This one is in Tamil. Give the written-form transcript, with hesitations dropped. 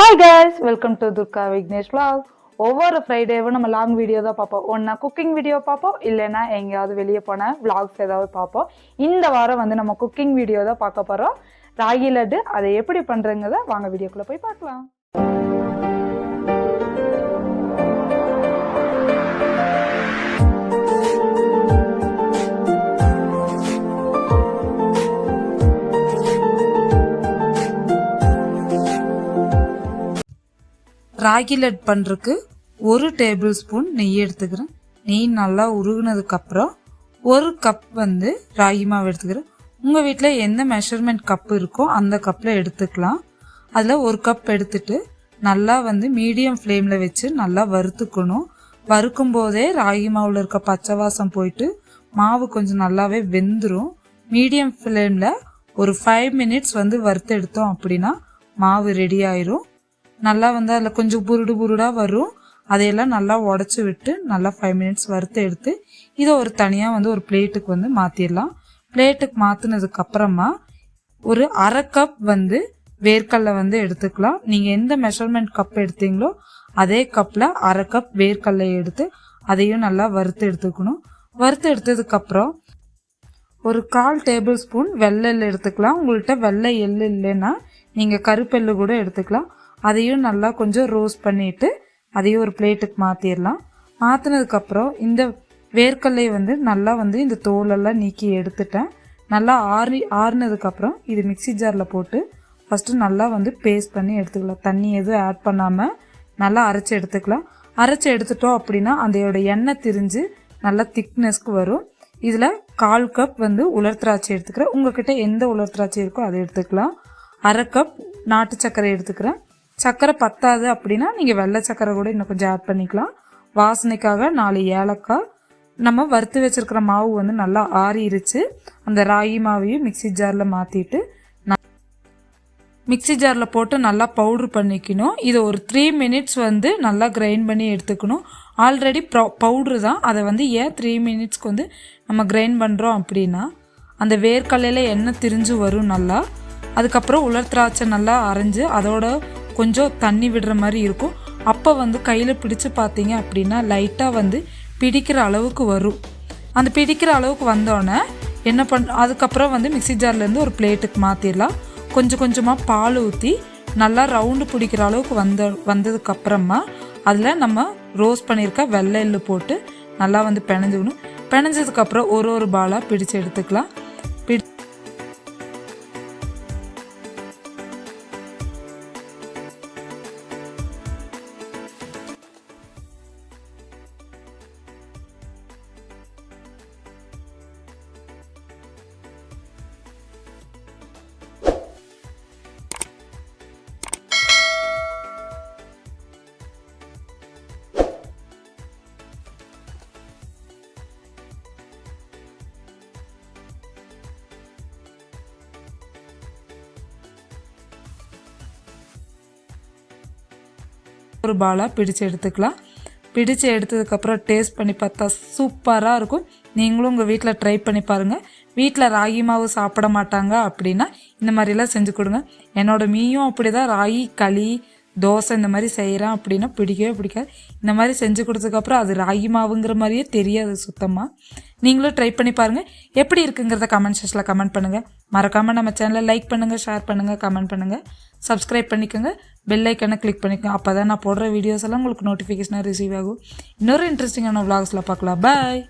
Hi guys, welcome to Durga Vignesh vlog. ஒவ்வொரு ஃப்ரைடேவும் நம்ம லாங் வீடியோ தான் பார்ப்போம். ஒன்றா குக்கிங் வீடியோ பார்ப்போம், இல்லைன்னா எங்கேயாவது வெளியே போன vlogs ஏதாவது பார்ப்போம். இந்த வாரம் வந்து நம்ம குக்கிங் வீடியோ தான் பார்க்க போகிறோம். ராகி லட்டு அதை எப்படி பண்ணுறங்கிறத வாங்க வீடியோக்குள்ளே போய் பார்க்கலாம். ராகி லட் பண்ணுறதுக்கு 1 டேபிள் ஸ்பூன் நெய் எடுத்துக்கிறேன். நெய் நல்லா உருகுனதுக்கப்புறம் 1 கப் வந்து ராகி மாவு எடுத்துக்கிறேன். உங்கள் வீட்டில் எந்த மெஷர்மெண்ட் கப் இருக்கோ அந்த கப்பில் எடுத்துக்கலாம். அதில் 1 கப் எடுத்துட்டு நல்லா வந்து மீடியம் ஃப்ளேமில் வச்சு நல்லா வறுத்துக்கணும். வறுக்கும் போதே ராகி மாவில் இருக்க பச்சை வாசம் போயிட்டு மாவு கொஞ்சம் நல்லாவே வெந்துடும். மீடியம் ஃப்ளேமில் ஒரு 5 மினிட்ஸ் வந்து வறுத்து எடுத்தோம் அப்படின்னா மாவு ரெடி ஆயிரும். நல்லா வந்து அதில் கொஞ்சம் புருடாக வரும். அதையெல்லாம் நல்லா உடச்சி விட்டு நல்லா 5 மினிட்ஸ் வறுத்து எடுத்து இதை ஒரு தனியாக வந்து ஒரு பிளேட்டுக்கு வந்து மாற்றிடலாம். பிளேட்டுக்கு மாற்றினதுக்கு அப்புறமா ஒரு 1/2 கப் வந்து வேர்க்கடலை வந்து எடுத்துக்கலாம். நீங்கள் எந்த மெஷர்மெண்ட் கப் எடுத்தீங்களோ அதே கப்பில் 1/2 கப் வேர்க்கடலையை எடுத்து அதையும் நல்லா வறுத்து எடுத்துக்கணும். வறுத்து எடுத்ததுக்கப்புறம் ஒரு 1/4 டேபிள் ஸ்பூன் வெள்ளை எள்ளு எடுத்துக்கலாம். உங்கள்கிட்ட வெள்ளை எள்ளு இல்லைன்னா நீங்கள் கருப்பெள்ளு கூட எடுத்துக்கலாம். அதையும் நல்லா கொஞ்சம் ரோஸ்ட் பண்ணிவிட்டு அதையும் ஒரு பிளேட்டுக்கு மாற்றிடலாம். மாற்றினதுக்கப்புறம் இந்த வேர்க்கடலையை வந்து நல்லா வந்து இந்த தோலெல்லாம் நீக்கி எடுத்துட்டேன். நல்லா ஆறுனதுக்கப்புறம் இது மிக்சி ஜாரில் போட்டு ஃபஸ்ட்டு நல்லா வந்து பேஸ்ட் பண்ணி எடுத்துக்கலாம். தண்ணி எதுவும் ஆட் பண்ணாமல் நல்லா அரைச்சி எடுத்துக்கலாம். அரைச்சி எடுத்துட்டோம் அப்படின்னா அதோட எண்ணெய் திரிஞ்சு நல்லா திக்னஸ்க்கு வரும். இதில் 1/4 கப் வந்து உலர் திராட்சை எடுத்துக்கிறேன். உங்கள்கிட்ட எந்த உலர் திராட்சை இருக்கோ அதை எடுத்துக்கலாம். 1/2 கப் நாட்டு சர்க்கரை எடுத்துக்கிறேன். சர்க்கரை பத்தாது அப்படின்னா நீங்கள் வெள்ளை சர்க்கரை கூட இன்னும் கொஞ்சம் ஆட் பண்ணிக்கலாம். வாசனைக்காக 4 ஏலக்காய். நம்ம வறுத்து வச்சுருக்கிற மாவு வந்து நல்லா ஆறிடுச்சு. அந்த ராகி மாவையும் மிக்சி ஜாரில் மாற்றிட்டு மிக்சி ஜாரில் போட்டு நல்லா பவுட்ரு பண்ணிக்கணும். இதை ஒரு 3 மினிட்ஸ் வந்து நல்லா கிரைண்ட் பண்ணி எடுத்துக்கணும். ஆல்ரெடி பவுட்ரு தான். அதை வந்து ஏன் 3 மினிட்ஸ்க்கு வந்து நம்ம கிரைண்ட் பண்ணுறோம் அப்படின்னா அந்த வேர்க்கடலையில் எண்ணெய் திரிஞ்சு வரும் நல்லா. அதுக்கப்புறம் உலர் திராட்சை நல்லா அரைஞ்சு அதோட கொஞ்சம் தண்ணி விடுற மாதிரி இருக்கும். அப்போ வந்து கையில் பிடிச்சு பார்த்தீங்க அப்படின்னா லைட்டாக வந்து பிடிக்கிற அளவுக்கு வரும். அந்த பிடிக்கிற அளவுக்கு வந்தோடனே என்ன அதுக்கப்புறம் வந்து மிக்சி ஜார்லேருந்து ஒரு பிளேட்டுக்கு மாற்றிடலாம். கொஞ்சம் கொஞ்சமாக பால் ஊற்றி நல்லா ரவுண்டு பிடிக்கிற அளவுக்கு வந்ததுக்கப்புறமா அதில் நம்ம ரோஸ்ட் பண்ணியிருக்க வெள்ளை எள்ளு போட்டு நல்லா வந்து பிணைஞ்சுக்கணும். பிணைஞ்சதுக்கப்புறம் ஒரு பாலாக பிடிச்சு எடுத்துக்கலாம். ஒரு பாலாக பிடிச்சு எடுத்துக்கலாம். பிடிச்சு எடுத்ததுக்கப்புறம் டேஸ்ட் பண்ணி பார்த்தா சூப்பராக இருக்கும். நீங்களும் உங்கள் வீட்டில் ட்ரை பண்ணி பாருங்கள். வீட்டில் ராகி மாவு சாப்பிட மாட்டாங்க அப்படின்னா இந்த மாதிரிலாம் செஞ்சு கொடுங்க. என்னோடய மீயும் அப்படி தான் ராகி களி தோசை இந்த மாதிரி செய்கிறான் அப்படின்னா பிடிக்கவே பிடிக்காது. இந்த மாதிரி செஞ்சு கொடுத்ததுக்கப்புறம் அது ராகி மாவுங்கிற மாதிரியே தெரியாது சுத்தமாக. நீங்களும் ட்ரை பண்ணி பாருங்கள். எப்படி இருக்குங்கிறத கமெண்ட் செக்ஷனில் கமெண்ட் பண்ணுங்கள். மறக்காமல் நம்ம சேனலை லைக் பண்ணுங்கள், ஷேர் பண்ணுங்கள், கமெண்ட் பண்ணுங்கள், சப்ஸ்கிரைப் பண்ணிக்கோங்க, பெல் ஐக்கனை கிளிக் பண்ணிக்கோங்க. அப்போ தான் நான் போடுற வீடியோஸ் எல்லாம் உங்களுக்கு நோட்டிஃபிகேஷனாக ரிசீவ் ஆகும். இன்னொரு இன்ட்ரெஸ்டிங்கான vlogsல பார்க்கலாம். பாய்.